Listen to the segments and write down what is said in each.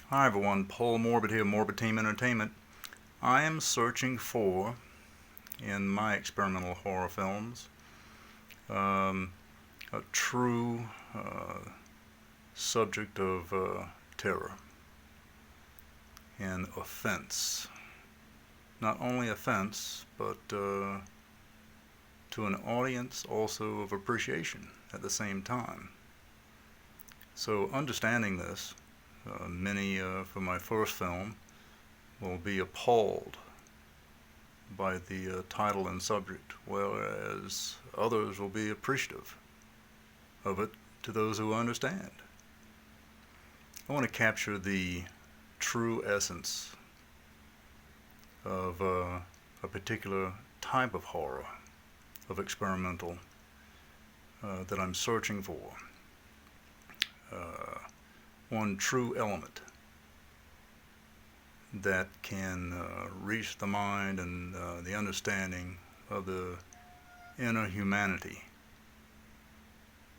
Hi everyone, Paul Morbid here, Morbid Team Entertainment. I am searching for, in my experimental horror films, a true subject of terror and offense. Not only offense, but to an audience also of appreciation at the same time. So understanding this, many for my first film will be appalled by the title and subject, whereas others will be appreciative of it to those who understand. I want to capture the true essence of a particular type of horror, of experimental, that I'm searching for. One true element that can reach the mind and the understanding of the inner humanity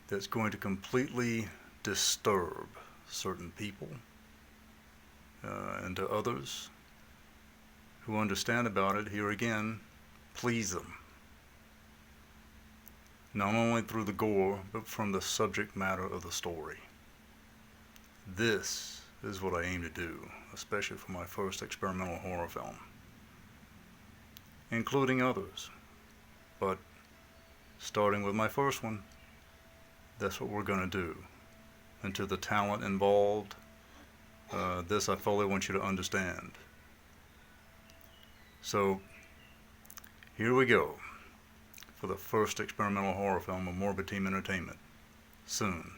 that's going to completely disturb certain people and to others who understand about it, here again, please them. Not only through the gore, but from the subject matter of the story. This is what I aim to do, especially for my first experimental horror film, including others. But starting with my first one, that's what we're going to do. And to the talent involved, this I fully want you to understand. So, here we go for the first experimental horror film of Morbid Team Entertainment, soon.